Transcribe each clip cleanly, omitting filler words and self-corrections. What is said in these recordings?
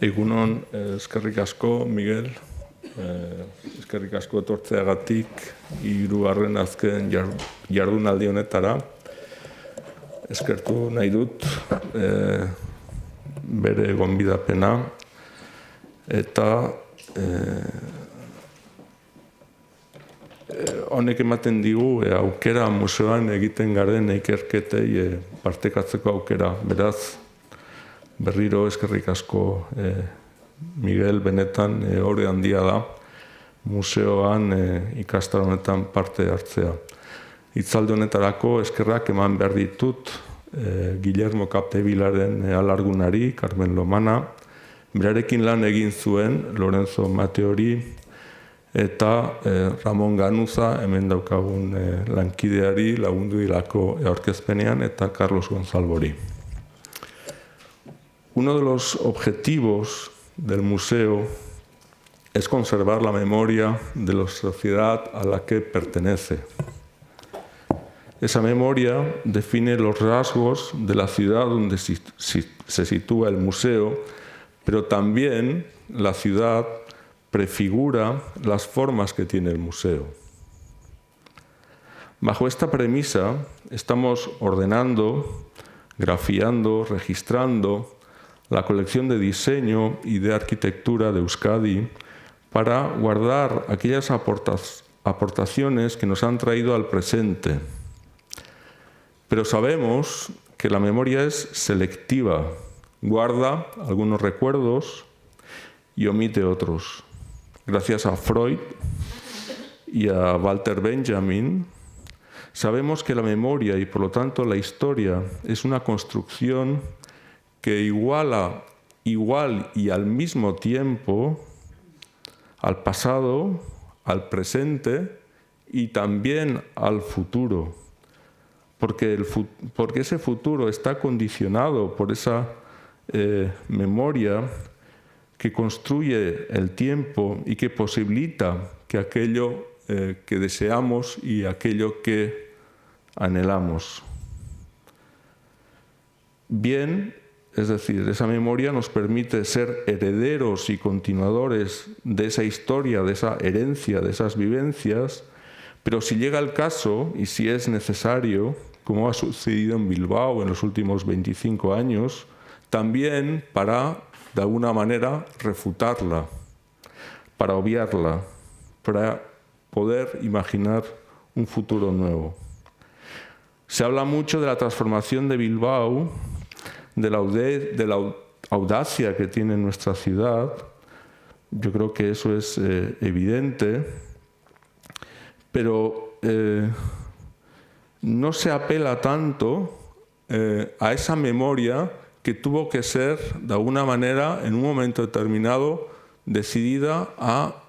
Egunon, eskerrik asko, Miguel. Eskerrik asko etortzeagatik hirugarren azken jardunaldi honetara. Eskertu nahi dut bere gonbidapena eta honek ematen digu aukera museoan egiten garen ikerketei partekatzeko aukera. Beraz, berriro eskerrik asko Miguel, benetan hori handia da museoan ikastaro honetan parte hartzea. Hitzaldi honetarako eskerrak eman behar ditut Guillermo Capdevilaren alargunari, Carmen Lomana, berarekin lan egin zuen Lorenzo Mateori eta Ramon Ganuza, hemen daukagun lankideari lagundu dilako aurkezpenean, eta Carlos Gonzalbori. Uno de los objetivos del museo es conservar la memoria de la sociedad a la que pertenece. Esa memoria define los rasgos de la ciudad donde se sitúa el museo, pero también la ciudad prefigura las formas que tiene el museo. Bajo esta premisa estamos ordenando, grafiando, registrando la colección de diseño y de arquitectura de Euskadi para guardar aquellas aportaciones que nos han traído al presente. Pero sabemos que la memoria es selectiva, guarda algunos recuerdos y omite otros. Gracias a Freud y a Walter Benjamin, sabemos que la memoria y por lo tanto la historia es una construcción que igual y al mismo tiempo al pasado, al presente y también al futuro. Porque ese futuro está condicionado por esa memoria que construye el tiempo y que posibilita que aquello que deseamos y aquello que anhelamos. Bien, es decir, esa memoria nos permite ser herederos y continuadores de esa historia, de esa herencia, de esas vivencias, pero si llega el caso y si es necesario, como ha sucedido en Bilbao en los últimos 25 años, también para, de alguna manera, refutarla, para obviarla, para poder imaginar un futuro nuevo. Se habla mucho de la transformación de Bilbao, de la audacia que tiene nuestra ciudad. Yo creo que eso es evidente, pero no se apela tanto a esa memoria que tuvo que ser, de alguna manera, en un momento determinado, decidida a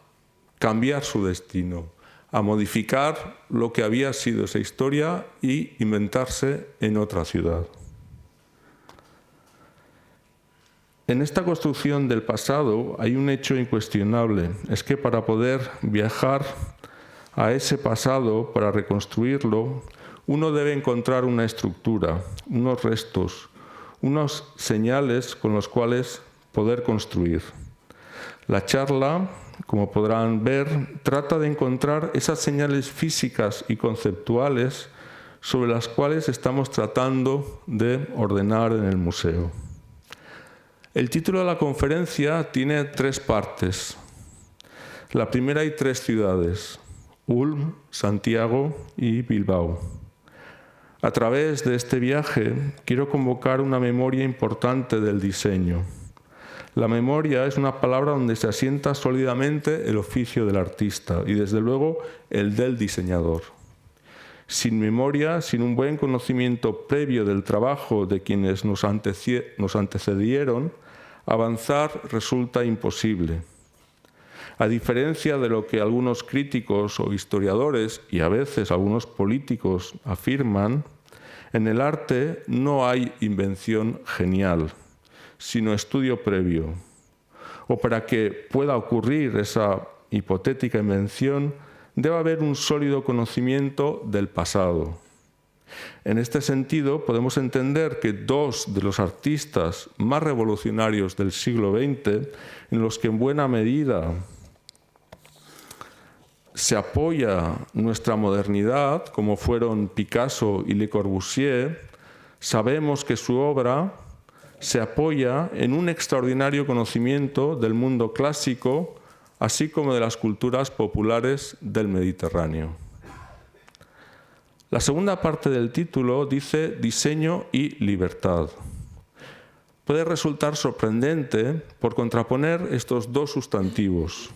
cambiar su destino, a modificar lo que había sido esa historia y inventarse en otra ciudad. En esta construcción del pasado hay un hecho incuestionable, es que para poder viajar a ese pasado, para reconstruirlo, uno debe encontrar una estructura, unos restos, unas señales con los cuales poder construir. La charla, como podrán ver, trata de encontrar esas señales físicas y conceptuales sobre las cuales estamos tratando de ordenar en el museo. El título de la conferencia tiene 3 partes. La primera hay 3 ciudades: Ulm, Santiago y Bilbao. A través de este viaje quiero convocar una memoria importante del diseño. La memoria es una palabra donde se asienta sólidamente el oficio del artista y desde luego el del diseñador. Sin memoria, sin un buen conocimiento previo del trabajo de quienes nos antecedieron, avanzar resulta imposible. A diferencia de lo que algunos críticos o historiadores y a veces algunos políticos afirman, en el arte no hay invención genial, sino estudio previo. O para que pueda ocurrir esa hipotética invención, debe haber un sólido conocimiento del pasado. En este sentido, podemos entender que dos de los artistas más revolucionarios del siglo XX, en los que en buena medida se apoya nuestra modernidad, como fueron Picasso y Le Corbusier, sabemos que su obra se apoya en un extraordinario conocimiento del mundo clásico, así como de las culturas populares del Mediterráneo. La segunda parte del título dice diseño y libertad. Puede resultar sorprendente por contraponer estos dos sustantivos.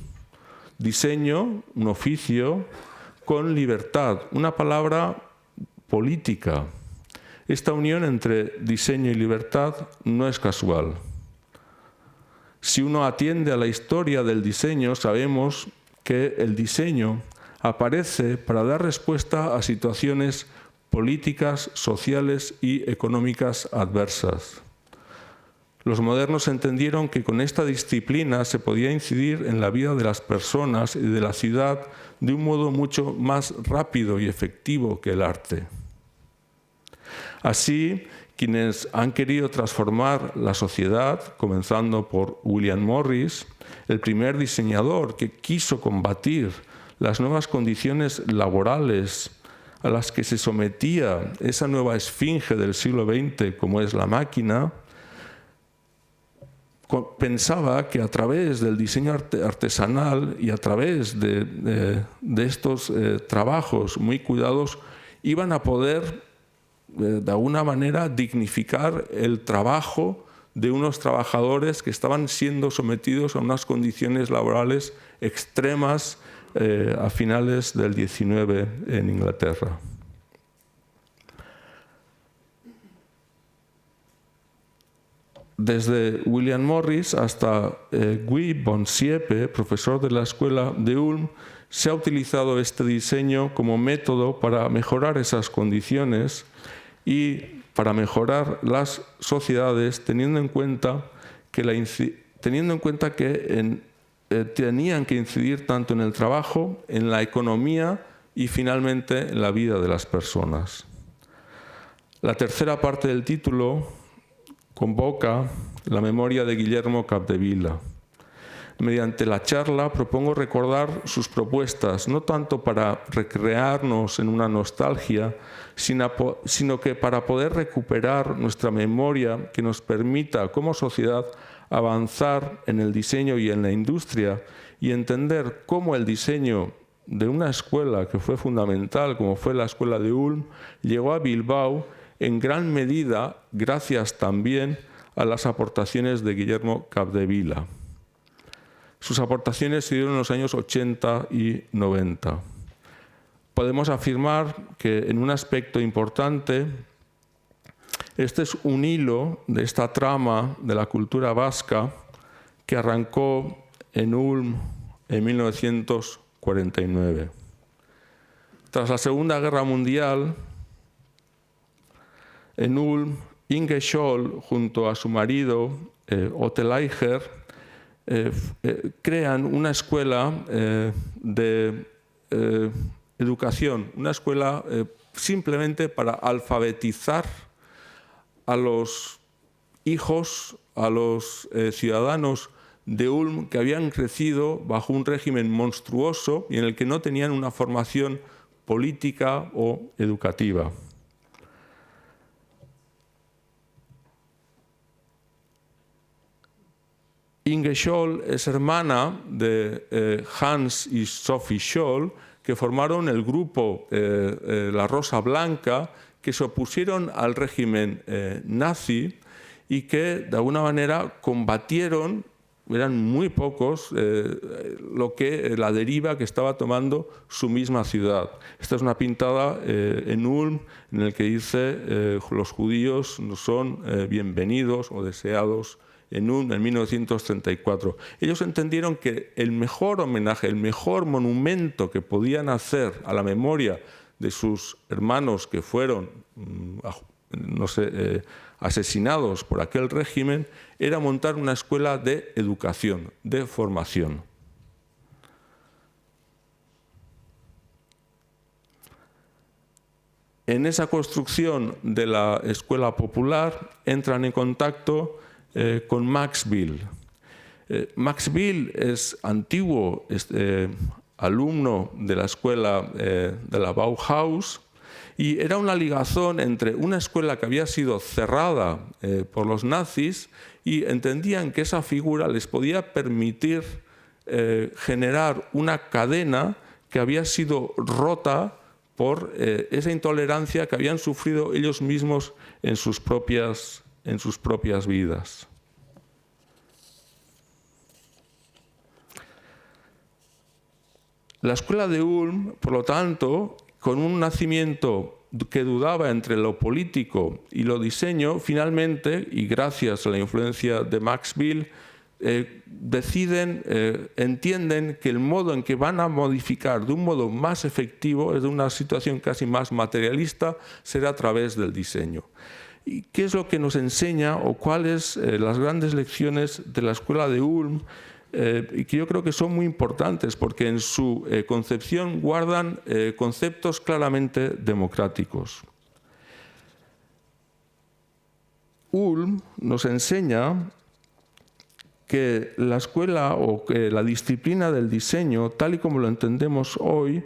Diseño, un oficio, con libertad, una palabra política. Esta unión entre diseño y libertad no es casual. Si uno atiende a la historia del diseño, sabemos que el diseño aparece para dar respuesta a situaciones políticas, sociales y económicas adversas. Los modernos entendieron que con esta disciplina se podía incidir en la vida de las personas y de la ciudad de un modo mucho más rápido y efectivo que el arte. Así, quienes han querido transformar la sociedad, comenzando por William Morris, el primer diseñador que quiso combatir las nuevas condiciones laborales a las que se sometía esa nueva esfinge del siglo XX, como es la máquina, pensaba que a través del diseño artesanal y a través de estos trabajos muy cuidados iban a poder, de alguna manera, dignificar el trabajo de unos trabajadores que estaban siendo sometidos a unas condiciones laborales extremas a finales del XIX en Inglaterra. Desde William Morris hasta Guy von Siepe, profesor de la Escuela de Ulm, se ha utilizado este diseño como método para mejorar esas condiciones y para mejorar las sociedades, teniendo en cuenta que tenían que incidir tanto en el trabajo, en la economía y finalmente en la vida de las personas. La tercera parte del título convoca la memoria de Guillermo Capdevila. Mediante la charla propongo recordar sus propuestas, no tanto para recrearnos en una nostalgia, sino que para poder recuperar nuestra memoria que nos permita como sociedad avanzar en el diseño y en la industria y entender cómo el diseño de una escuela que fue fundamental, como fue la Escuela de Ulm, llegó a Bilbao en gran medida gracias también a las aportaciones de Guillermo Capdevila. Sus aportaciones se dieron en los años 80 y 90. Podemos afirmar que en un aspecto importante, este es un hilo de esta trama de la cultura vasca que arrancó en Ulm en 1949. Tras la Segunda Guerra Mundial, en Ulm, Inge Scholl, junto a su marido, Otto Leicher, crean una escuela de educación, una escuela simplemente para alfabetizar a los hijos, a los ciudadanos de Ulm que habían crecido bajo un régimen monstruoso y en el que no tenían una formación política o educativa. Inge Scholl es hermana de Hans y Sophie Scholl, que formaron el grupo La Rosa Blanca, que se opusieron al régimen nazi y que de alguna manera combatieron, eran muy pocos, la deriva que estaba tomando su misma ciudad. Esta es una pintada en Ulm en el que dice los judíos no son bienvenidos o deseados en Ulm en 1934. Ellos entendieron que el mejor homenaje, el mejor monumento que podían hacer a la memoria de sus hermanos que fueron, asesinados por aquel régimen, era montar una escuela de educación, de formación. En esa construcción de la escuela popular entran en contacto con Max Bill. Max Bill es antiguo alumno de la escuela de la Bauhaus y era una ligazón entre una escuela que había sido cerrada por los nazis y entendían que esa figura les podía permitir generar una cadena que había sido rota por esa intolerancia que habían sufrido ellos mismos en sus propias vidas. La escuela de Ulm, por lo tanto, con un nacimiento que dudaba entre lo político y lo diseño, finalmente, y gracias a la influencia de Max Bill, entienden que el modo en que van a modificar de un modo más efectivo, es de una situación casi más materialista, será a través del diseño. ¿Y qué es lo que nos enseña o cuáles las grandes lecciones de la escuela de Ulm? Y que yo creo que son muy importantes porque en su concepción guardan conceptos claramente democráticos. Ulm nos enseña que la escuela o que la disciplina del diseño, tal y como lo entendemos hoy,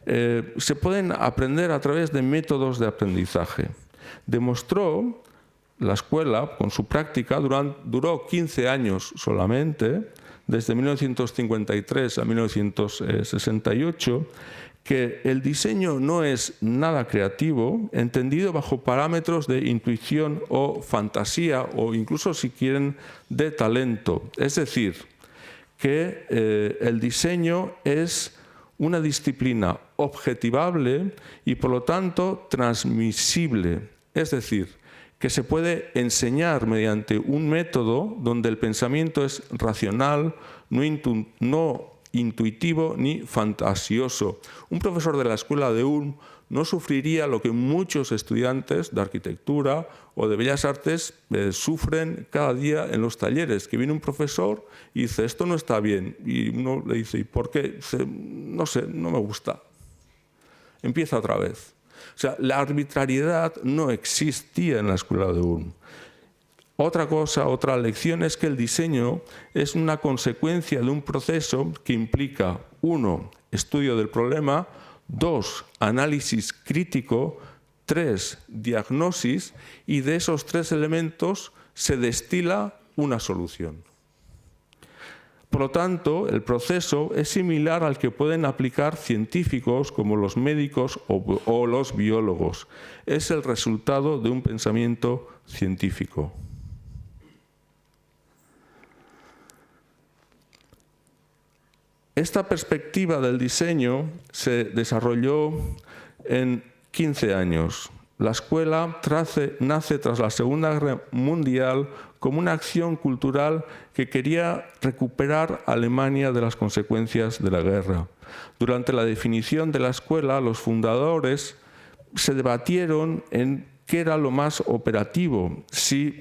se pueden aprender a través de métodos de aprendizaje. Demostró la escuela, con su práctica, duró 15 años solamente, desde 1953 a 1968, que el diseño no es nada creativo, entendido bajo parámetros de intuición o fantasía, o incluso, si quieren, de talento. Es decir, que el diseño es una disciplina objetivable y, por lo tanto, transmisible. Es decir, que se puede enseñar mediante un método donde el pensamiento es racional, no intuitivo ni fantasioso. Un profesor de la escuela de Ulm no sufriría lo que muchos estudiantes de arquitectura o de bellas artes sufren cada día en los talleres, que viene un profesor y dice, esto no está bien, y uno le dice, ¿y por qué? No sé, no me gusta. Empieza otra vez. O sea, la arbitrariedad no existía en la escuela de Ulm. Otra lección es que el diseño es una consecuencia de un proceso que implica, 1, estudio del problema, 2, análisis crítico, 3, diagnosis, y de esos 3 elementos se destila una solución. Por lo tanto, el proceso es similar al que pueden aplicar científicos como los médicos o los biólogos. Es el resultado de un pensamiento científico. Esta perspectiva del diseño se desarrolló en 15 años. La escuela nace tras la Segunda Guerra Mundial como una acción cultural que quería recuperar a Alemania de las consecuencias de la guerra. Durante la definición de la escuela, los fundadores se debatieron en qué era lo más operativo, si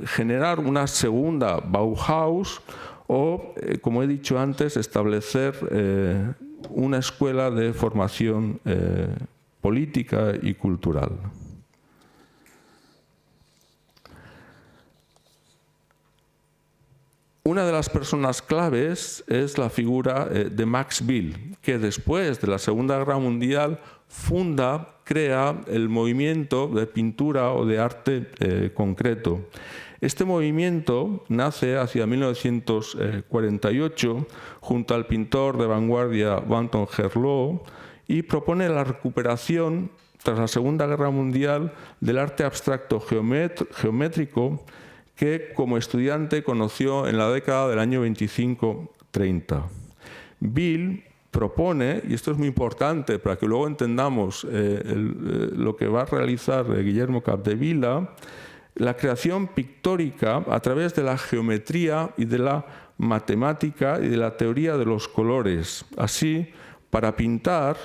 generar una segunda Bauhaus o, como he dicho antes, establecer una escuela de formación política y cultural. Una de las personas claves es la figura de Max Bill, que después de la Segunda Guerra Mundial crea el movimiento de pintura o de arte concreto. Este movimiento nace hacia 1948 junto al pintor de vanguardia Anton Gerlot y propone la recuperación, tras la Segunda Guerra Mundial, del arte abstracto geométrico que como estudiante conoció en la década del año 25-30. Bill propone, y esto es muy importante para que luego entendamos lo que va a realizar Guillermo Capdevila, la creación pictórica a través de la geometría y de la matemática y de la teoría de los colores. Así, para pintar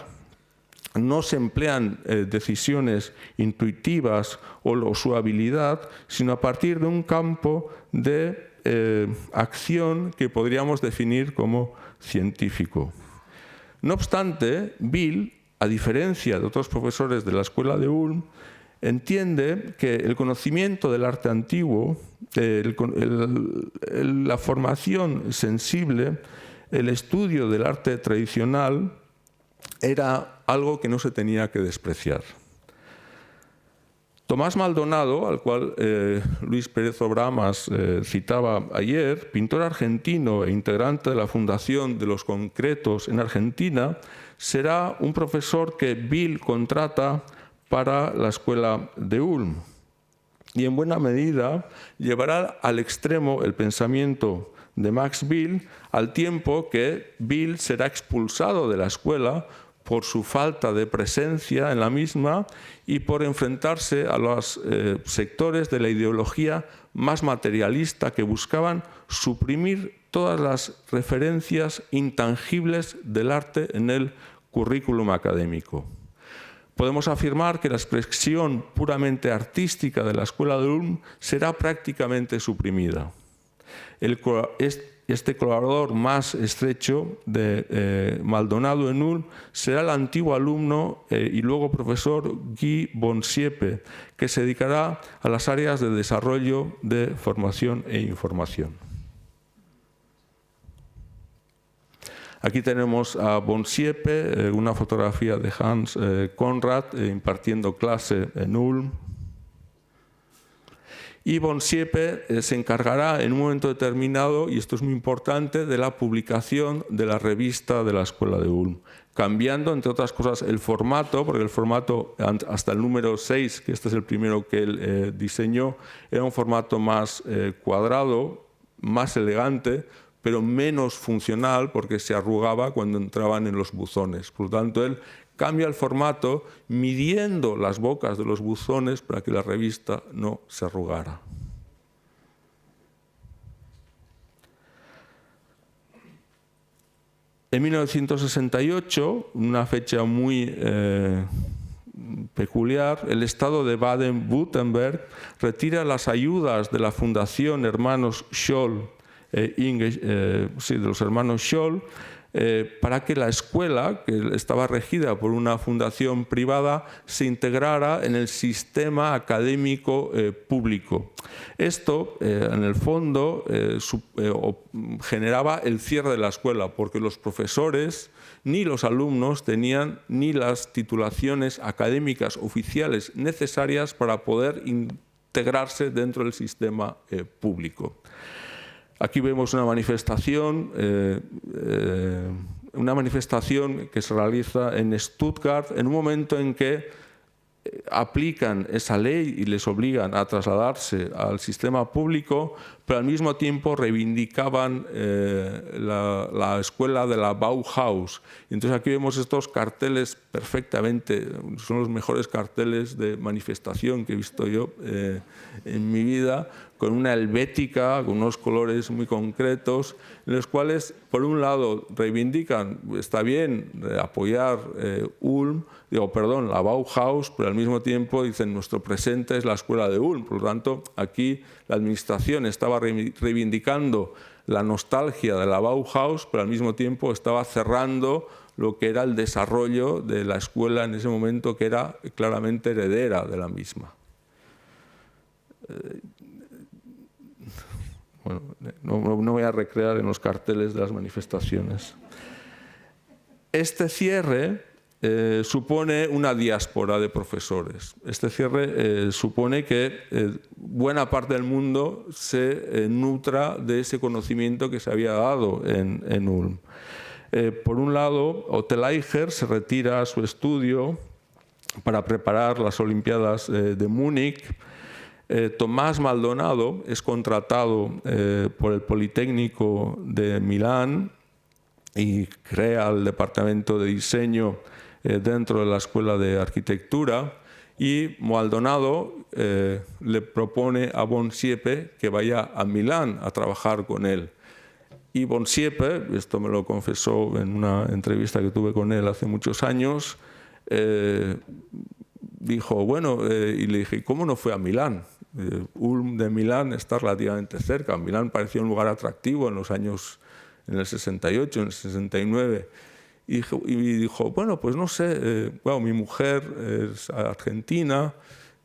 no se emplean decisiones intuitivas o su habilidad, sino a partir de un campo de acción que podríamos definir como científico. No obstante, Bill a diferencia de otros profesores de la escuela de Ulm, entiende que el conocimiento del arte antiguo, la formación sensible, el estudio del arte tradicional era algo que no se tenía que despreciar. Tomás Maldonado, al cual Luis Pérez Obramas citaba ayer, pintor argentino e integrante de la Fundación de los Concretos en Argentina, será un profesor que Bill contrata para la escuela de Ulm y en buena medida llevará al extremo el pensamiento de Max Bill, al tiempo que Bill será expulsado de la escuela por su falta de presencia en la misma y por enfrentarse a los sectores de la ideología más materialista que buscaban suprimir todas las referencias intangibles del arte en el currículum académico. Podemos afirmar que la expresión puramente artística de la escuela de Ulm será prácticamente suprimida. Este colaborador más estrecho de Maldonado en Ulm será el antiguo alumno y luego profesor Guy Bonsiepe, que se dedicará a las áreas de desarrollo, de formación e información. Aquí tenemos a Bonsiepe, una fotografía de Hans Conrad impartiendo clase en Ulm. Y Bonsiepe se encargará en un momento determinado, y esto es muy importante, de la publicación de la revista de la Escuela de Ulm, cambiando, entre otras cosas, el formato, porque el formato hasta el número 6, que este es el primero que él diseñó, era un formato más cuadrado, más elegante, pero menos funcional porque se arrugaba cuando entraban en los buzones. Por lo tanto, él cambia el formato midiendo las bocas de los buzones para que la revista no se arrugara. En 1968, una fecha muy peculiar, el Estado de Baden-Württemberg retira las ayudas de la Fundación Hermanos Scholl, de los hermanos Scholl, para que la escuela, que estaba regida por una fundación privada, se integrara en el sistema académico público. Esto, en el fondo, generaba el cierre de la escuela, porque los profesores ni los alumnos tenían ni las titulaciones académicas oficiales necesarias para poder integrarse dentro del sistema público. Aquí vemos una manifestación que se realiza en Stuttgart en un momento en que aplican esa ley y les obligan a trasladarse al sistema público, pero al mismo tiempo reivindicaban la escuela de la Bauhaus. Y entonces aquí vemos estos carteles perfectamente, son los mejores carteles de manifestación que he visto yo en mi vida, con una helvética, con unos colores muy concretos, en los cuales, por un lado, reivindican, está bien apoyar la Bauhaus, pero al mismo tiempo dicen, nuestro presente es la escuela de Ulm. Por lo tanto, aquí la administración estaba reivindicando la nostalgia de la Bauhaus, pero al mismo tiempo estaba cerrando lo que era el desarrollo de la escuela en ese momento, que era claramente heredera de la misma. Bueno, no voy a recrear en los carteles de las manifestaciones. Este cierre supone una diáspora de profesores. Este cierre supone que buena parte del mundo se nutra de ese conocimiento que se había dado en Ulm. Por un lado, Otto-Leicher se retira a su estudio para preparar las Olimpiadas de Múnich. Tomás Maldonado es contratado por el Politécnico de Milán y crea el departamento de diseño dentro de la Escuela de Arquitectura, y Maldonado le propone a Bonsiepe que vaya a Milán a trabajar con él. Y Bonsiepe, esto me lo confesó en una entrevista que tuve con él hace muchos años, dijo, bueno, y le dije, ¿cómo no fue a Milán? Ulm de Milán está relativamente cerca. Milán parecía un lugar atractivo en el 68, en el 69. y dijo, bueno, pues no sé, bueno, mi mujer es argentina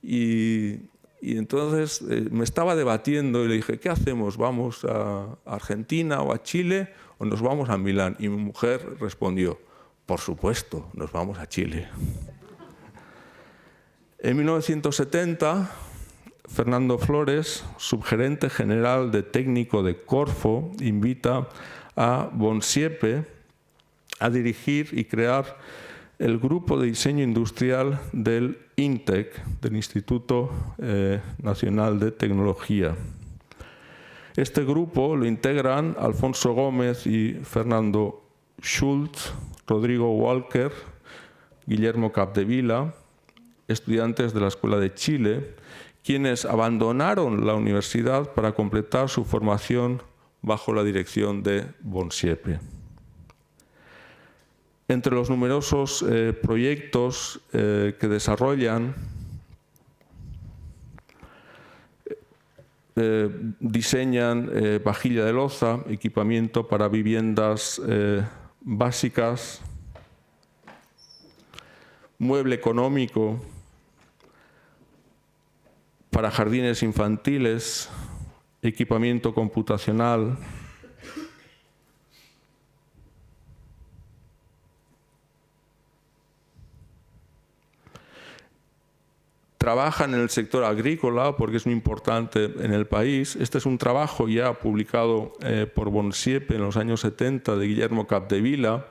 y entonces me estaba debatiendo y le dije, ¿qué hacemos? ¿Vamos a Argentina o a Chile o nos vamos a Milán? Y mi mujer respondió, por supuesto, nos vamos a Chile. En 1970, Fernando Flores, subgerente general de técnico de Corfo, invita a Bonsiepe a dirigir y crear el grupo de diseño industrial del INTEC, del Instituto Nacional de Tecnología. Este grupo lo integran Alfonso Gómez y Fernando Schultz, Rodrigo Walker, Guillermo Capdevila, estudiantes de la Escuela de Chile, quienes abandonaron la universidad para completar su formación bajo la dirección de Bonsiepe. Entre los numerosos proyectos que desarrollan, diseñan vajilla de loza, equipamiento para viviendas básicas, mueble económico para jardines infantiles, equipamiento computacional, trabajan en el sector agrícola porque es muy importante en el país. Este es un trabajo ya publicado por Bonsiepe en los años 70 de Guillermo Capdevila.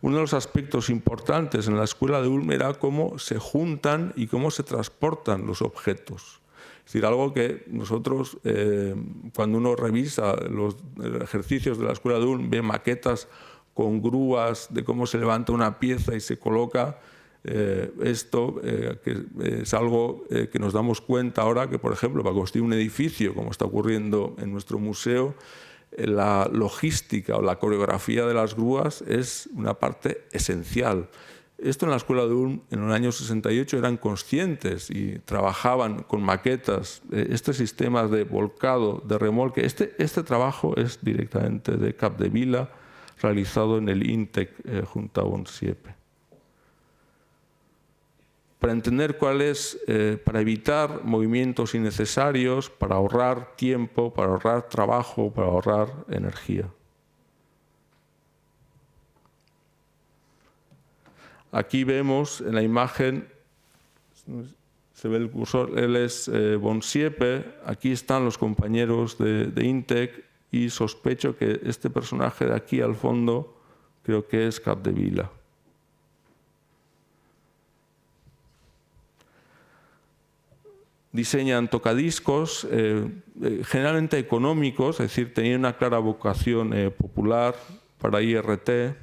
Uno de los aspectos importantes en la Escuela de Ulm era cómo se juntan y cómo se transportan los objetos. Es decir, algo que nosotros, cuando uno revisa los ejercicios de la Escuela de Ulm, ve maquetas con grúas de cómo se levanta una pieza y se coloca. Esto que es algo que nos damos cuenta ahora que, por ejemplo, para construir un edificio, como está ocurriendo en nuestro museo, la logística o la coreografía de las grúas es una parte esencial. Esto en la Escuela de Ulm en el año 68 eran conscientes y trabajaban con maquetas. Este sistema de volcado, de remolque, este trabajo es directamente de Capdevila, realizado en el INTEC junto a Bonsiepe. Para entender cuál es, para evitar movimientos innecesarios, para ahorrar tiempo, para ahorrar trabajo, para ahorrar energía. Aquí vemos en la imagen, se ve el cursor, él es Bonsiepe, aquí están los compañeros de INTEC y sospecho que este personaje de aquí al fondo creo que es Capdevila. Diseñan tocadiscos, generalmente económicos, es decir, tenían una clara vocación popular para IRT.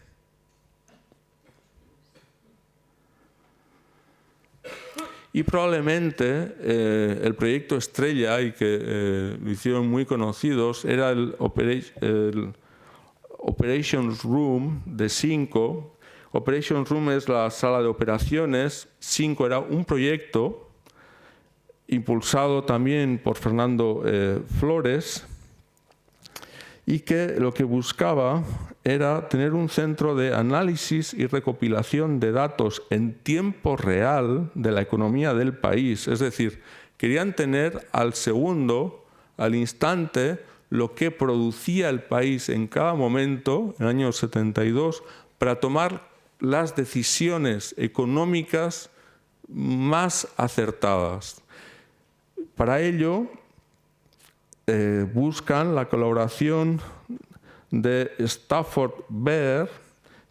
Y probablemente el proyecto estrella, y que lo hicieron muy conocidos, era el Operations Room de 5. Operations Room es la sala de operaciones. 5 era un proyecto impulsado también por Fernando Flores, y que lo que buscaba era tener un centro de análisis y recopilación de datos en tiempo real de la economía del país. Es decir, querían tener al segundo, al instante, lo que producía el país en cada momento, en el año 72, para tomar las decisiones económicas más acertadas. Para ello, buscan la colaboración de Stafford Beer,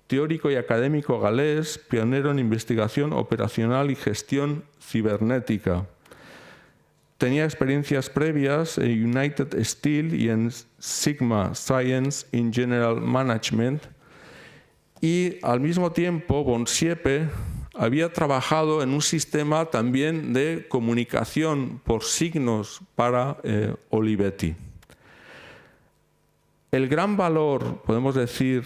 teórico y académico galés, pionero en investigación operacional y gestión cibernética. Tenía experiencias previas en United Steel y en Sigma Science in General Management, y al mismo tiempo Bonsiepe había trabajado en un sistema también de comunicación por signos para Olivetti. El gran valor, podemos decir,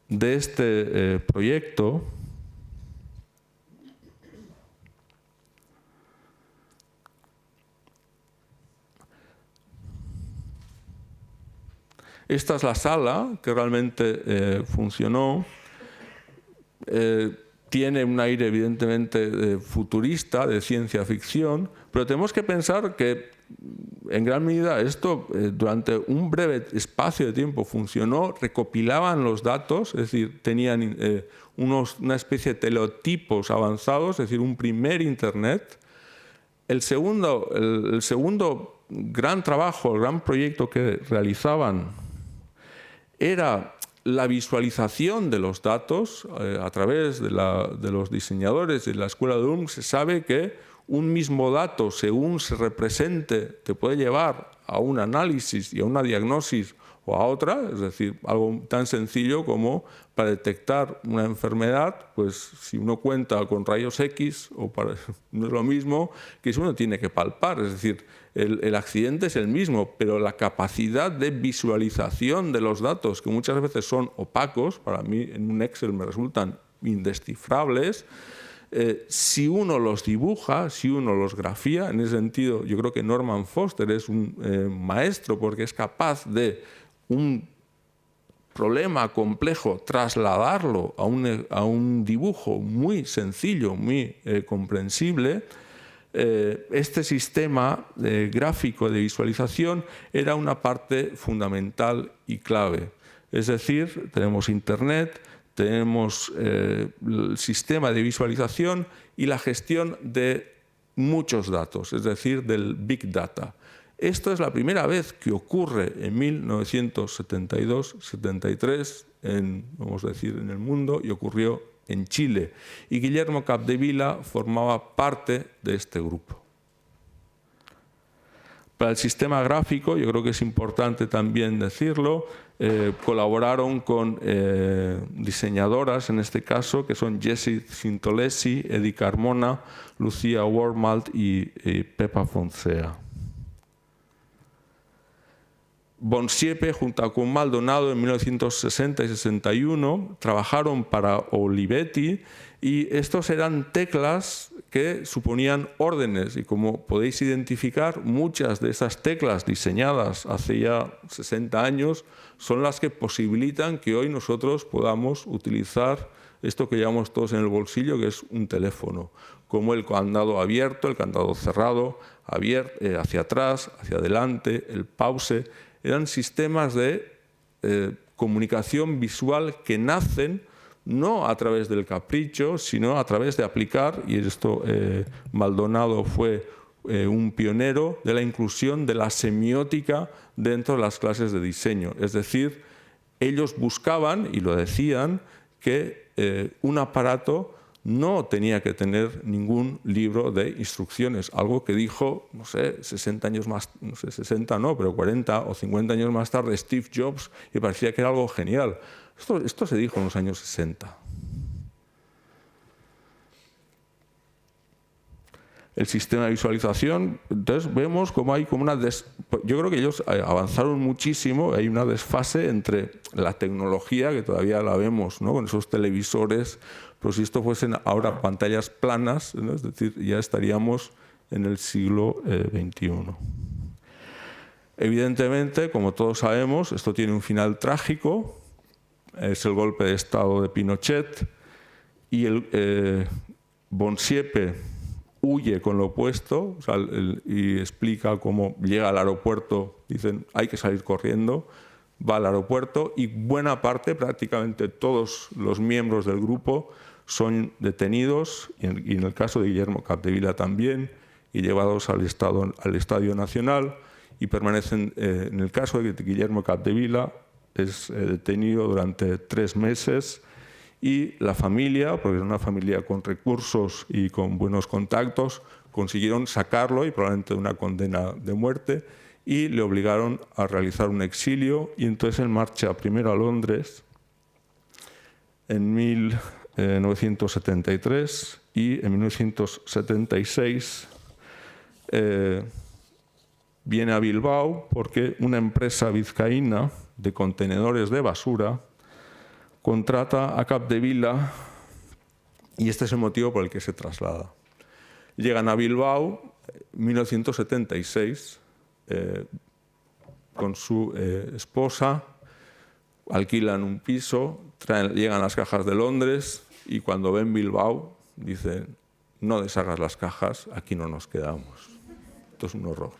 de este proyecto esta es la sala que realmente funcionó. tiene un aire evidentemente futurista, de ciencia ficción, pero tenemos que pensar que en gran medida esto durante un breve espacio de tiempo funcionó, recopilaban los datos, es decir, tenían una especie de teletipos avanzados, es decir, un primer Internet. El segundo gran trabajo, el gran proyecto que realizaban era la visualización de los datos a través de los diseñadores de la escuela de Ulm. Se sabe que un mismo dato, según se represente, te puede llevar a un análisis y a una diagnosis o a otra, es decir, algo tan sencillo como para detectar una enfermedad, pues si uno cuenta con rayos X, no es lo mismo que si uno tiene que palpar, es decir, el accidente es el mismo, pero la capacidad de visualización de los datos, que muchas veces son opacos, para mí en un Excel me resultan indescifrables, si uno los dibuja, si uno los grafía, en ese sentido yo creo que Norman Foster es un maestro porque es capaz de un problema complejo trasladarlo a un dibujo muy sencillo, muy comprensible. Este sistema gráfico de visualización era una parte fundamental y clave. Es decir, tenemos Internet, tenemos el sistema de visualización y la gestión de muchos datos, es decir, del Big Data. Esto es la primera vez que ocurre en 1972-73, vamos a decir, en el mundo, y ocurrió en Chile. Y Guillermo Capdevila formaba parte de este grupo. Para el sistema gráfico, yo creo que es importante también decirlo, colaboraron con diseñadoras, en este caso, que son Jessie Sintolesi, Eddie Carmona, Lucía Wormald y Pepa Foncea. Bonsiepe, junto con Maldonado, en 1960 y 61, trabajaron para Olivetti, y estos eran teclas que suponían órdenes, y como podéis identificar, muchas de esas teclas diseñadas hace ya 60 años son las que posibilitan que hoy nosotros podamos utilizar esto que llevamos todos en el bolsillo, que es un teléfono, como el candado abierto, el candado cerrado, hacia atrás, hacia adelante, el pause. Eran sistemas de comunicación visual que nacen no a través del capricho, sino a través de aplicar, y esto Maldonado fue un pionero de la inclusión de la semiótica dentro de las clases de diseño. Es decir, ellos buscaban, y lo decían, que un aparato no tenía que tener ningún libro de instrucciones, algo que dijo, no sé, 60 años más, no sé, 60 no, pero 40 o 50 años más tarde Steve Jobs, y parecía que era algo genial. Esto se dijo en los años 60. El sistema de visualización, entonces vemos como hay como yo creo que ellos avanzaron muchísimo, hay una desfase entre la tecnología, que todavía la vemos, ¿no?, con esos televisores, pero si esto fuesen ahora pantallas planas, ¿no?, es decir, ya estaríamos en el siglo XXI. Evidentemente, como todos sabemos, esto tiene un final trágico, es el golpe de Estado de Pinochet, y Bonsiepe huye con lo opuesto, o sea, y explica cómo llega al aeropuerto, dicen hay que salir corriendo, va al aeropuerto y buena parte, prácticamente todos los miembros del grupo son detenidos, y en el caso de Guillermo Capdevila también, y llevados al Estadio Nacional, y permanecen, en el caso de Guillermo Capdevila, es detenido durante 3 meses, y la familia, porque es una familia con recursos y con buenos contactos, consiguieron sacarlo, y probablemente una condena de muerte, y le obligaron a realizar un exilio, y entonces él marcha primero a Londres en 1973, y en 1976 viene a Bilbao porque una empresa vizcaína de contenedores de basura contrata a Capdevila, y este es el motivo por el que se traslada. Llegan a Bilbao en 1976 con su esposa, alquilan un piso, llegan las cajas de Londres, y cuando ven Bilbao dicen, no deshagas las cajas, aquí no nos quedamos. Esto es un horror.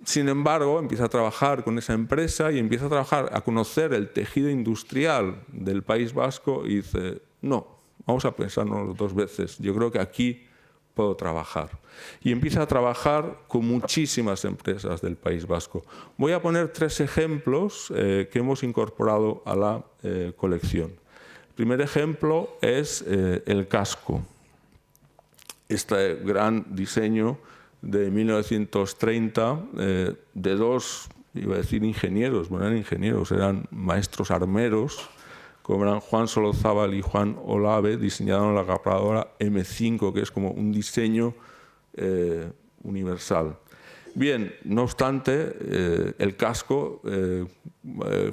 Sin embargo, empieza a trabajar con esa empresa y empieza a conocer el tejido industrial del País Vasco y dice, no, vamos a pensarnos 2 veces, yo creo que aquí puedo trabajar. Y empieza a trabajar con muchísimas empresas del País Vasco. Voy a poner 3 ejemplos que hemos incorporado a la colección. El primer ejemplo es el casco. Este gran diseño de 1930 de 2, iba a decir ingenieros, bueno, eran ingenieros, eran maestros armeros, como eran Juan Solozábal y Juan Olave, diseñaron la grapadora M5, que es como un diseño universal. Bien, no obstante, el casco,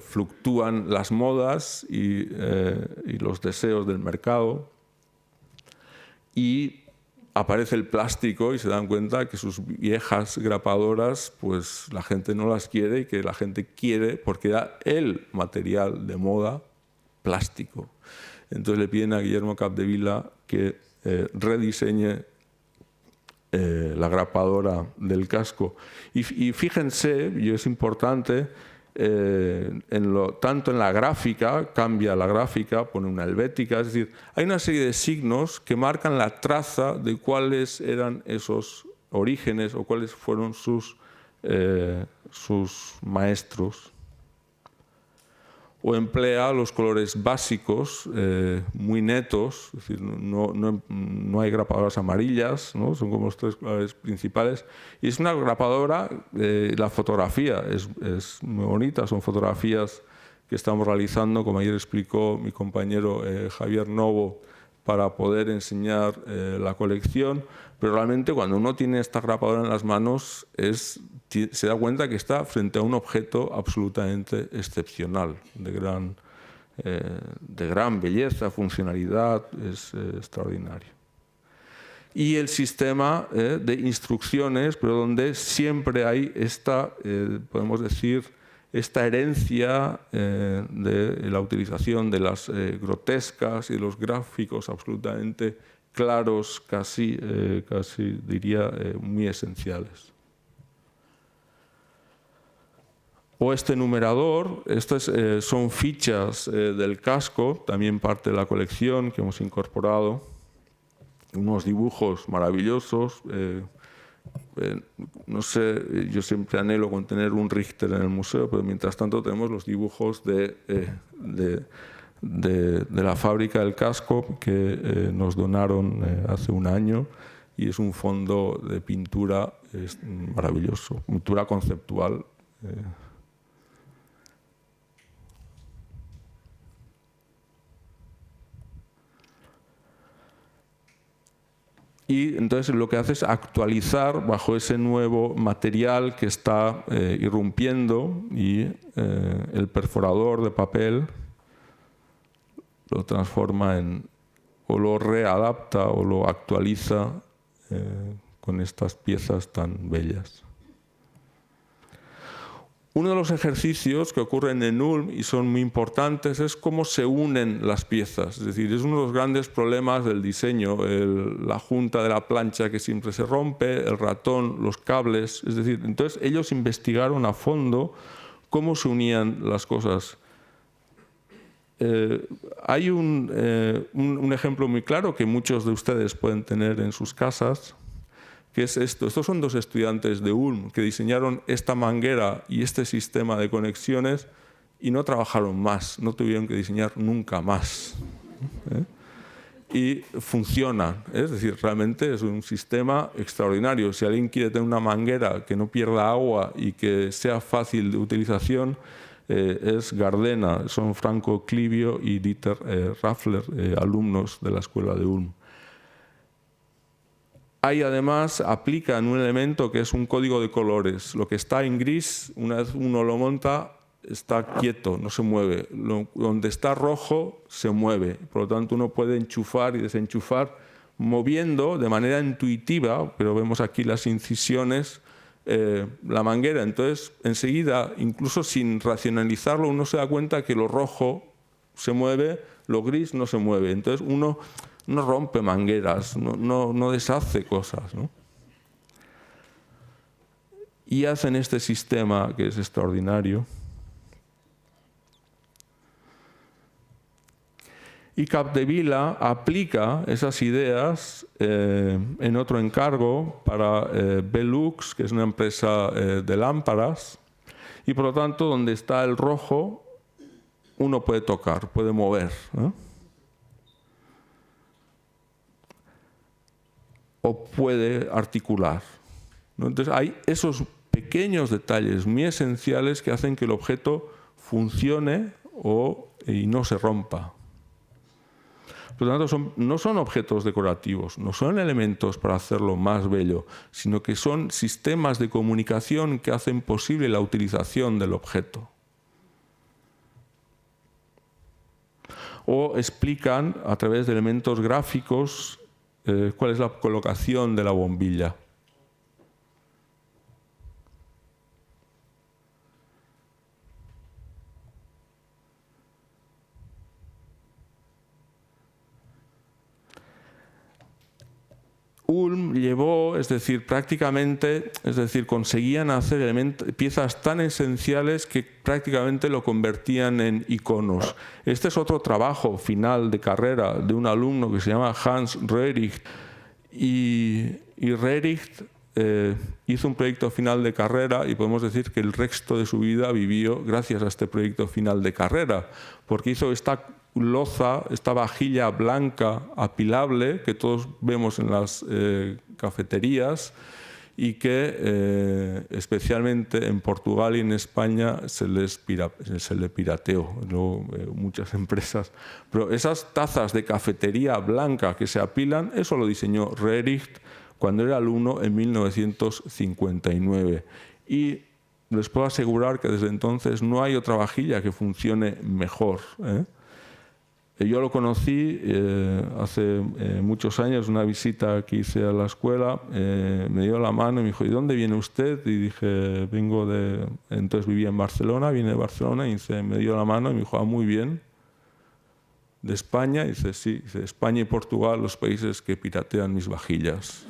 fluctúan las modas y los deseos del mercado, y aparece el plástico y se dan cuenta que sus viejas grapadoras, pues la gente no las quiere, y que la gente quiere, porque era el material de moda, plástico. Entonces le piden a Guillermo Capdevila que rediseñe la grapadora del casco. Y fíjense, y es importante, tanto en la gráfica, cambia la gráfica, pone una helvética, es decir, hay una serie de signos que marcan la traza de cuáles eran esos orígenes o cuáles fueron sus maestros. O emplea los colores básicos, muy netos, es decir, no hay grapadoras amarillas, ¿no? Son como los 3 colores principales. Y es una grapadora, la fotografía es muy bonita, son fotografías que estamos realizando, como ayer explicó mi compañero Javier Novo, para poder enseñar la colección, pero realmente cuando uno tiene esta grapadora en las manos se da cuenta que está frente a un objeto absolutamente excepcional, de gran belleza, funcionalidad, es extraordinario. Y el sistema de instrucciones, pero donde siempre hay esta, podemos decir, esta herencia de la utilización de las grotescas y los gráficos absolutamente claros, casi diría muy esenciales. O este numerador, estas son fichas del casco, también parte de la colección que hemos incorporado, unos dibujos maravillosos. No sé, yo siempre anhelo con tener un Richter en el museo, pero mientras tanto tenemos los dibujos de la fábrica del casco que nos donaron hace un año, y es un fondo de pintura maravilloso, pintura conceptual. Y entonces lo que hace es actualizar bajo ese nuevo material que está irrumpiendo, y el perforador de papel lo transforma o lo readapta o lo actualiza con estas piezas tan bellas. Uno de los ejercicios que ocurren en Ulm y son muy importantes es cómo se unen las piezas. Es decir, es uno de los grandes problemas del diseño, la junta de la plancha que siempre se rompe, el ratón, los cables. Es decir, entonces ellos investigaron a fondo cómo se unían las cosas. Hay un ejemplo muy claro que muchos de ustedes pueden tener en sus casas, que es esto. Estos son 2 estudiantes de Ulm que diseñaron esta manguera y este sistema de conexiones y no trabajaron más, no tuvieron que diseñar nunca más. Y funciona, es decir, realmente es un sistema extraordinario. Si alguien quiere tener una manguera que no pierda agua y que sea fácil de utilización, es Gardena, son Franco Clivio y Dieter Raffler, alumnos de la escuela de Ulm. Ahí además aplican un elemento que es un código de colores. Lo que está en gris, una vez uno lo monta, está quieto, no se mueve. Donde está rojo, se mueve. Por lo tanto, uno puede enchufar y desenchufar moviendo de manera intuitiva, pero vemos aquí las incisiones, la manguera. Entonces, enseguida, incluso sin racionalizarlo, uno se da cuenta que lo rojo se mueve, lo gris no se mueve. Entonces uno no rompe mangueras, no deshace cosas, ¿no? Y hacen este sistema que es extraordinario. Y Capdevila aplica esas ideas en otro encargo para Velux, que es una empresa de lámparas, y por lo tanto donde está el rojo uno puede tocar, puede mover, ¿no? O puede articular, ¿no? Entonces hay esos pequeños detalles muy esenciales que hacen que el objeto funcione y no se rompa. Por lo tanto, no son objetos decorativos, no son elementos para hacerlo más bello, sino que son sistemas de comunicación que hacen posible la utilización del objeto. O explican a través de elementos gráficos cuál es la colocación de la bombilla. Ulm llevó, conseguían hacer piezas tan esenciales que prácticamente lo convertían en iconos. Este es otro trabajo final de carrera de un alumno que se llama Hans Rehricht. Y Rehricht hizo un proyecto final de carrera y podemos decir que el resto de su vida vivió gracias a este proyecto final de carrera, porque hizo esta loza, esta vajilla blanca apilable que todos vemos en las cafeterías y que especialmente en Portugal y en España se le pirateó. Luego, muchas empresas. Pero esas tazas de cafetería blanca que se apilan, eso lo diseñó Rehricht cuando era alumno en 1959. Y les puedo asegurar que desde entonces no hay otra vajilla que funcione mejor, ¿eh? Yo lo conocí hace muchos años, una visita que hice a la escuela, me dio la mano y me dijo, ¿y dónde viene usted? Y dije, vengo de... Entonces vivía en Barcelona, vine de Barcelona y me dio la mano y me dijo, muy bien. ¿De España? Y dice, sí, dice, España y Portugal, los países que piratean mis vajillas.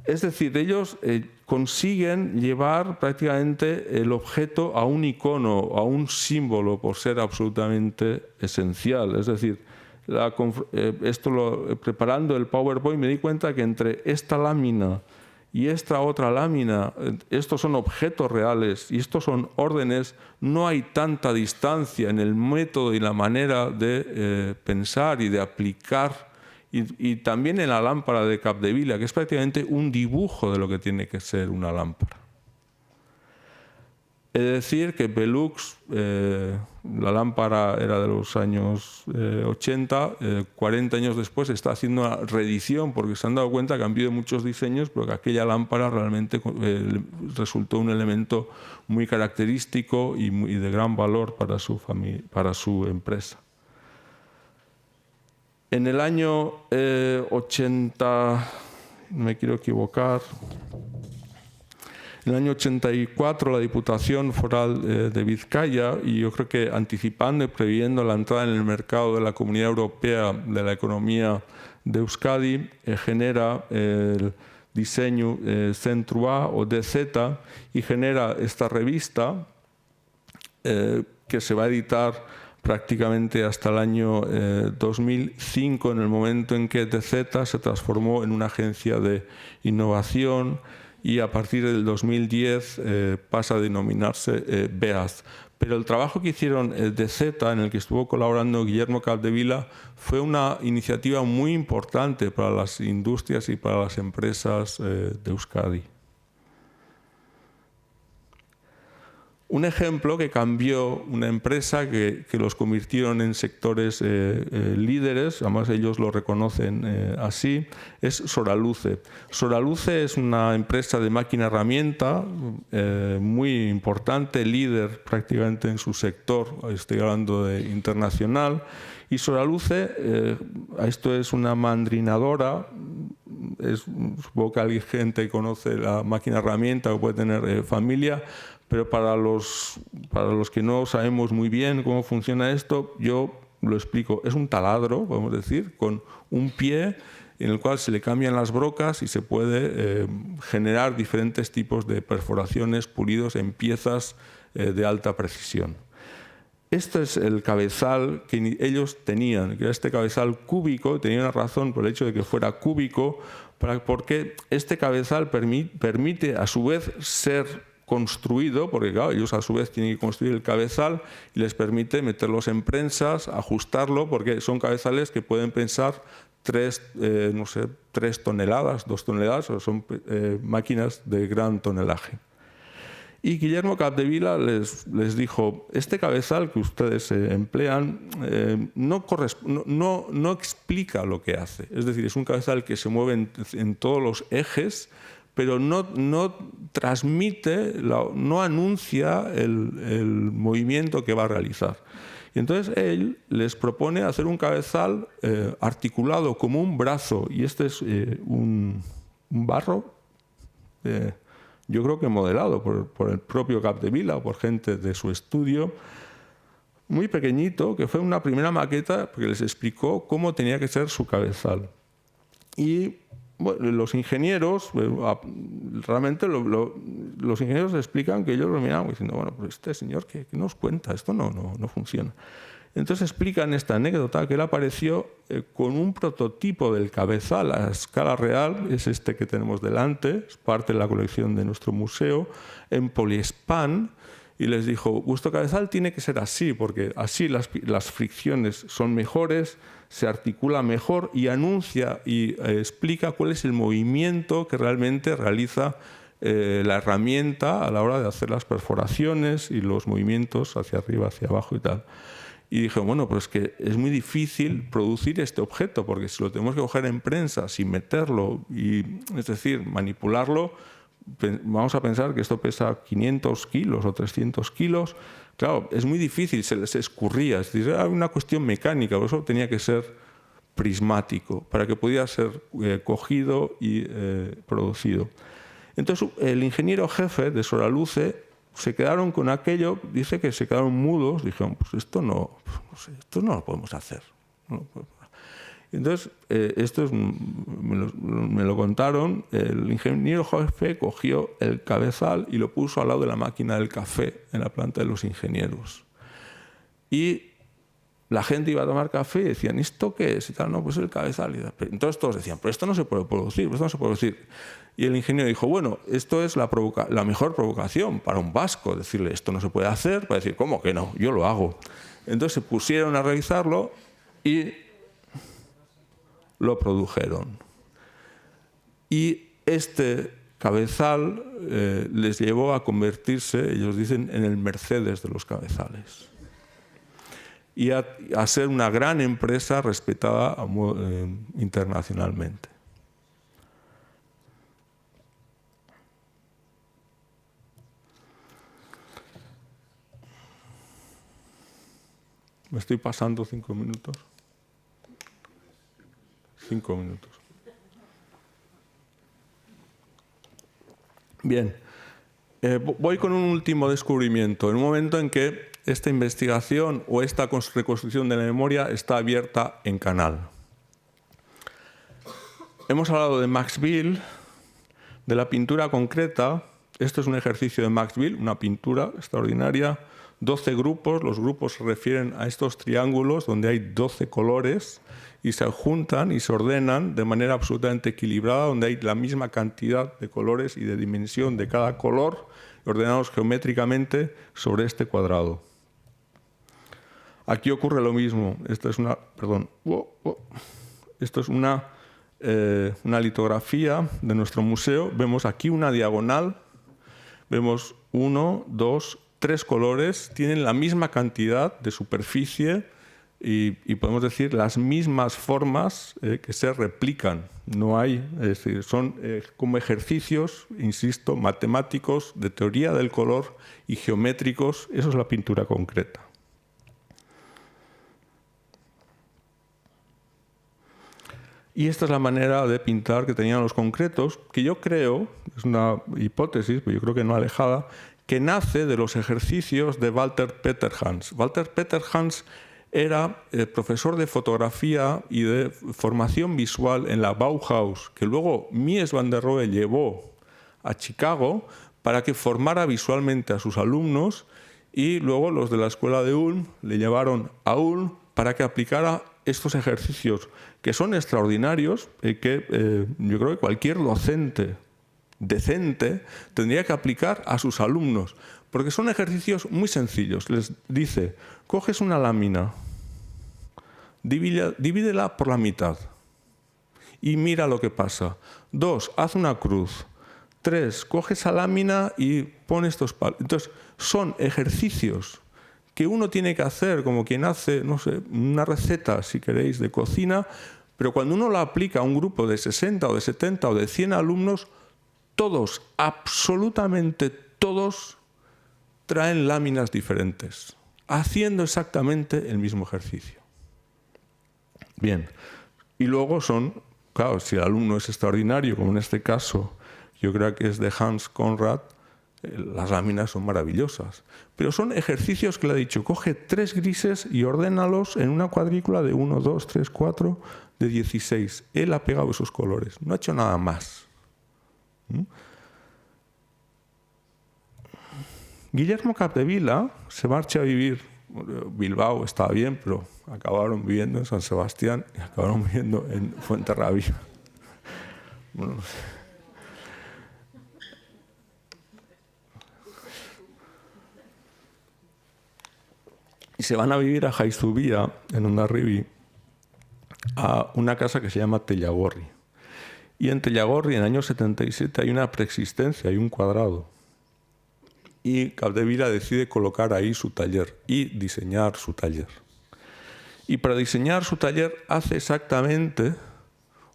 Es decir, ellos consiguen llevar prácticamente el objeto a un icono, a un símbolo, por ser absolutamente esencial. Es decir, preparando el PowerPoint me di cuenta que entre esta lámina y esta otra lámina, estos son objetos reales y estos son órdenes, no hay tanta distancia en el método y la manera de pensar y de aplicar. Y también en la lámpara de Capdevila, que es prácticamente un dibujo de lo que tiene que ser una lámpara. Es decir, que Velux, la lámpara era de los años 80, 40 años después está haciendo una reedición porque se han dado cuenta que han habido muchos diseños, pero que aquella lámpara realmente resultó un elemento muy característico y de gran valor para su empresa. En el año 80, no me quiero equivocar, en el año 84 la Diputación Foral de Vizcaya, y yo creo que anticipando y previendo la entrada en el mercado de la Comunidad Europea de la economía de Euskadi, genera el diseño Centro A o DZ y genera esta revista que se va a editar prácticamente hasta el año 2005, en el momento en que DZ se transformó en una agencia de innovación y a partir del 2010 pasa a denominarse BEAZ. Pero el trabajo que hicieron DZ, en el que estuvo colaborando Guillermo Capdevila, fue una iniciativa muy importante para las industrias y para las empresas de Euskadi. Un ejemplo que cambió una empresa que los convirtieron en sectores líderes, además ellos lo reconocen así, es Soraluce. Soraluce es una empresa de máquina herramienta muy importante, líder prácticamente en su sector, estoy hablando de internacional, y Soraluce, esto es una mandrinadora supongo que alguien gente conoce la máquina herramienta o puede tener familia, pero para los que no sabemos muy bien cómo funciona esto, yo lo explico. Es un taladro, podemos decir, con un pie en el cual se le cambian las brocas y se puede generar diferentes tipos de perforaciones, pulidos en piezas de alta precisión. Este es el cabezal que ellos tenían, que era este cabezal cúbico. Tenía una razón por el hecho de que fuera cúbico, porque este cabezal permite a su vez ser construido, porque claro, ellos a su vez tienen que construir el cabezal y les permite meterlos en prensas, ajustarlo, porque son cabezales que pueden pensar 3 toneladas, 2 toneladas, o son máquinas de gran tonelaje. Y Guillermo Capdevila les dijo, este cabezal que ustedes emplean no explica lo que hace. Es decir, es un cabezal que se mueve en todos los ejes, pero no transmite, no anuncia el movimiento que va a realizar. Y entonces él les propone hacer un cabezal articulado como un brazo, y este es un barro, yo creo que modelado por el propio Capdevila o por gente de su estudio, muy pequeñito, que fue una primera maqueta que les explicó cómo tenía que ser su cabezal. Y bueno, los ingenieros, realmente los ingenieros explican que ellos lo miraban diciendo, bueno, pues este señor, ¿qué nos cuenta? Esto no funciona. Entonces explican esta anécdota, que él apareció con un prototipo del cabezal a escala real, es este que tenemos delante, es parte de la colección de nuestro museo, en poliespan, y les dijo, vuestro cabezal tiene que ser así, porque así las fricciones son mejores, se articula mejor y anuncia y explica cuál es el movimiento que realmente realiza la herramienta a la hora de hacer las perforaciones y los movimientos hacia arriba, hacia abajo y tal. Y dije, bueno, pues que es muy difícil producir este objeto, porque si lo tenemos que coger en prensa sin meterlo, es decir, manipularlo, vamos a pensar que esto pesa 500 kilos o 300 kilos. Claro, es muy difícil, se escurría. Es decir, era una cuestión mecánica, por eso tenía que ser prismático, para que pudiera ser cogido y producido. Entonces, el ingeniero jefe de Soraluce se quedaron con aquello, dice que se quedaron mudos, dijeron, pues esto no lo podemos hacer. Entonces, me lo contaron, el ingeniero jefe cogió el cabezal y lo puso al lado de la máquina del café en la planta de los ingenieros. Y la gente iba a tomar café y decían, ¿esto qué es? Y tal, no, pues el cabezal. Entonces todos decían, pero esto no se puede producir, esto no se puede producir. Y el ingeniero dijo, bueno, esto es la mejor provocación para un vasco, decirle, esto no se puede hacer, para decir, ¿cómo que no? Yo lo hago. Entonces se pusieron a realizarlo y lo produjeron. Y este cabezal les llevó a convertirse, ellos dicen, en el Mercedes de los cabezales. Y a ser una gran empresa respetada internacionalmente. ¿Me estoy pasando 5 minutos? 5 minutos. Bien. Voy con un último descubrimiento. En un momento en que esta investigación o esta reconstrucción de la memoria está abierta en canal. Hemos hablado de Max Bill, de la pintura concreta. Esto es un ejercicio de Max Bill, una pintura extraordinaria. 12 grupos, los grupos se refieren a estos triángulos donde hay 12 colores y se juntan y se ordenan de manera absolutamente equilibrada, donde hay la misma cantidad de colores y de dimensión de cada color, ordenados geométricamente sobre este cuadrado. Aquí ocurre lo mismo. Esto es una litografía de nuestro museo. Vemos aquí una diagonal, vemos 1, 2, 3 colores, tienen la misma cantidad de superficie y podemos decir las mismas formas que se replican. No hay, es decir, son como ejercicios, insisto, matemáticos, de teoría del color y geométricos. Eso es la pintura concreta. Y esta es la manera de pintar que tenían los concretos, que yo creo, es una hipótesis, pero yo creo que no alejada, que nace de los ejercicios de Walter Peterhans. Walter Peterhans era profesor de fotografía y de formación visual en la Bauhaus, que luego Mies van der Rohe llevó a Chicago para que formara visualmente a sus alumnos, y luego los de la escuela de Ulm le llevaron a Ulm para que aplicara estos ejercicios, que son extraordinarios y que yo creo que cualquier docente decente tendría que aplicar a sus alumnos, porque son ejercicios muy sencillos. Les dice, coges una lámina, divídela por la mitad y mira lo que pasa. 2, haz una cruz. 3, coge esa lámina y pon estos palos. Entonces, son ejercicios que uno tiene que hacer como quien hace, no sé, una receta, si queréis, de cocina, pero cuando uno la aplica a un grupo de 60 o de 70 o de 100 alumnos, todos, absolutamente todos, traen láminas diferentes, haciendo exactamente el mismo ejercicio. Bien, y luego son, claro, si el alumno es extraordinario, como en este caso, yo creo que es de Hans Conrad, las láminas son maravillosas. Pero son ejercicios que le he dicho, coge 3 grises y ordénalos en una cuadrícula de 1, 2, 3, 4, de 16. Él ha pegado esos colores, no ha hecho nada más. Guillermo Capdevila se marcha a vivir, Bilbao estaba bien, pero acabaron viviendo en San Sebastián y acabaron viviendo en Fuenterrabía. Bueno, y se van a vivir a Jaizubía, en Hondarribí, a una casa que se llama Tellagorri. Y en Tellagorri, en el año 77, hay una preexistencia, hay un cuadrado. Y Capdevila decide colocar ahí su taller y diseñar su taller. Y para diseñar su taller hace exactamente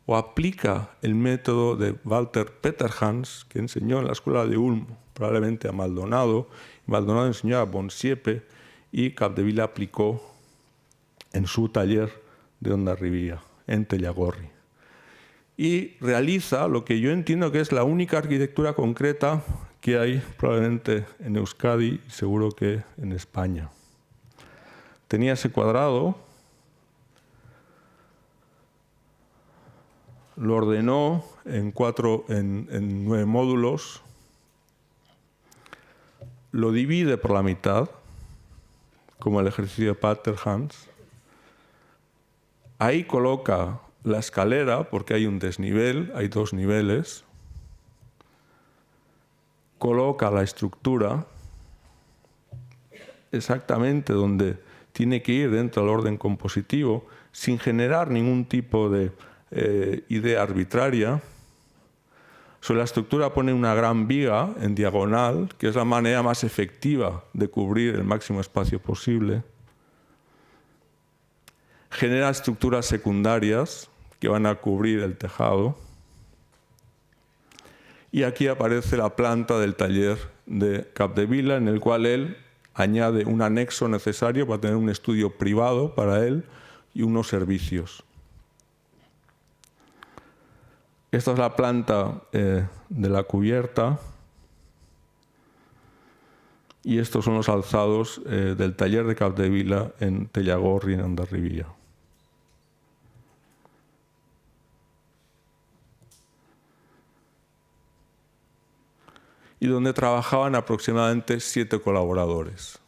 o aplica el método de Walter Peterhans, que enseñó en la escuela de Ulm, probablemente a Maldonado. Maldonado enseñó a Bonsiepe y Capdevila aplicó en su taller de Hondarribía, en Tellagorri. Y realiza lo que yo entiendo que es la única arquitectura concreta que hay probablemente en Euskadi y seguro que en España. Tenía ese cuadrado, lo ordenó en 9 módulos, lo divide por la mitad, como el ejercicio de Peterhans. Ahí coloca la escalera, porque hay un desnivel, hay 2 niveles. Coloca la estructura exactamente donde tiene que ir dentro del orden compositivo, sin generar ningún tipo de idea arbitraria. Sobre la estructura pone una gran viga en diagonal, que es la manera más efectiva de cubrir el máximo espacio posible. Genera estructuras secundarias que van a cubrir el tejado. Y aquí aparece la planta del taller de Capdevila, en el cual él añade un anexo necesario para tener un estudio privado para él y unos servicios. Esta es la planta de la cubierta y estos son los alzados del taller de Capdevila en Tellagorri, en Hondarribía. Y donde trabajaban aproximadamente 7 colaboradores.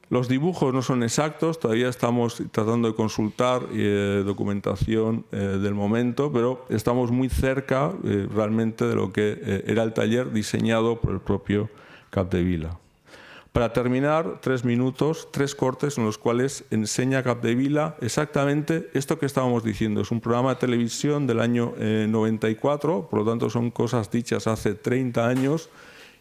Los dibujos no son exactos, todavía estamos tratando de consultar documentación del momento, pero estamos muy cerca realmente de lo que era el taller diseñado por el propio Capdevila. Para terminar, 3 minutos, 3 cortes en los cuales enseña Capdevila exactamente esto que estábamos diciendo. Es un programa de televisión del año 94, por lo tanto son cosas dichas hace 30 años,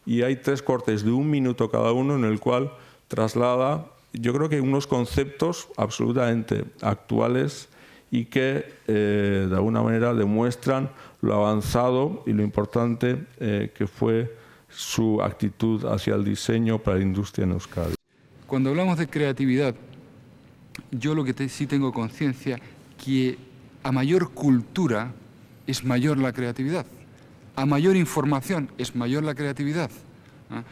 y hay 3 cortes de 1 minuto cada uno en el cual traslada, yo creo que unos conceptos absolutamente actuales y que de alguna manera demuestran lo avanzado y lo importante que fue su actitud hacia el diseño para la industria en Euskadi. Cuando hablamos de creatividad, yo lo que sí tengo conciencia, que a mayor cultura es mayor la creatividad, a mayor información es mayor la creatividad.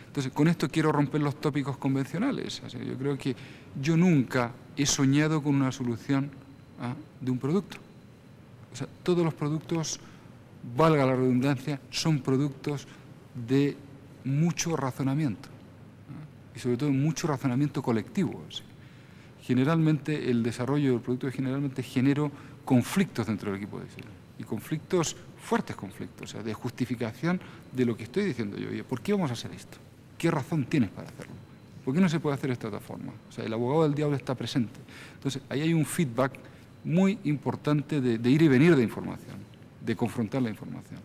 Entonces, con esto quiero romper los tópicos convencionales. O sea, yo creo que yo nunca he soñado con una solución de un producto. O sea, todos los productos, valga la redundancia, son productos de mucho razonamiento, y sobre todo mucho razonamiento colectivo. ¿Sí? Generalmente el desarrollo del producto generalmente genera conflictos dentro del equipo de diseño, y conflictos, fuertes conflictos, o sea, de justificación de lo que estoy diciendo yo. Oye, ¿por qué vamos a hacer esto? ¿Qué razón tienes para hacerlo? ¿Por qué no se puede hacer esto de otra forma? O sea, el abogado del diablo está presente. Entonces, ahí hay un feedback muy importante de ir y venir de información, de confrontar la información.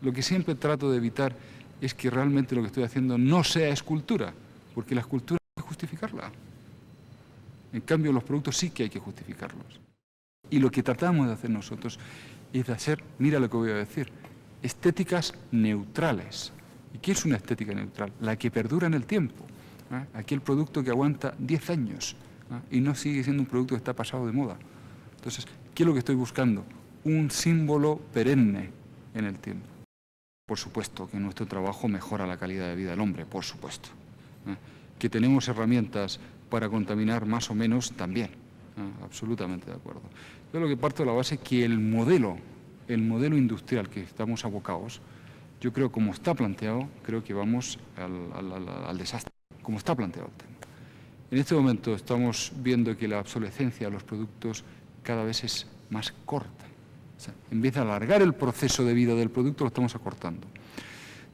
Lo que siempre trato de evitar es que realmente lo que estoy haciendo no sea escultura, porque la escultura hay que justificarla. En cambio, los productos sí que hay que justificarlos. Y lo que tratamos de hacer nosotros es de hacer, mira lo que voy a decir, estéticas neutrales. ¿Y qué es una estética neutral? La que perdura en el tiempo. Aquel producto que aguanta 10 años y no sigue siendo un producto que está pasado de moda. Entonces, ¿qué es lo que estoy buscando? Un símbolo perenne en el tiempo. Por supuesto que nuestro trabajo mejora la calidad de vida del hombre, por supuesto. Que tenemos herramientas para contaminar más o menos también. Absolutamente de acuerdo. Yo lo que parto de la base es que el modelo industrial que estamos abocados, yo creo como está planteado, creo que vamos al desastre, como está planteado el tema. En este momento estamos viendo que la obsolescencia de los productos cada vez es más corta. O sea, en vez de alargar el proceso de vida del producto, lo estamos acortando.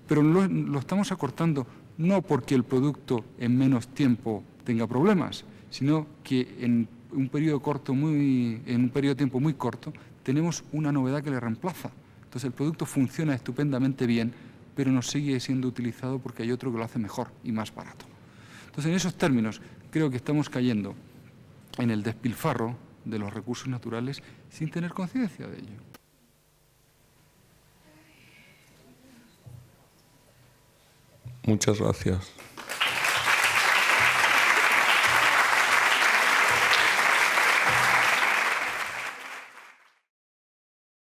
Pero lo estamos acortando no porque el producto en menos tiempo tenga problemas, sino que en un periodo de tiempo muy corto tenemos una novedad que le reemplaza. Entonces el producto funciona estupendamente bien, pero no sigue siendo utilizado porque hay otro que lo hace mejor y más barato. Entonces en esos términos creo que estamos cayendo en el despilfarro de los recursos naturales sin tener conciencia de ello. Muchas gracias.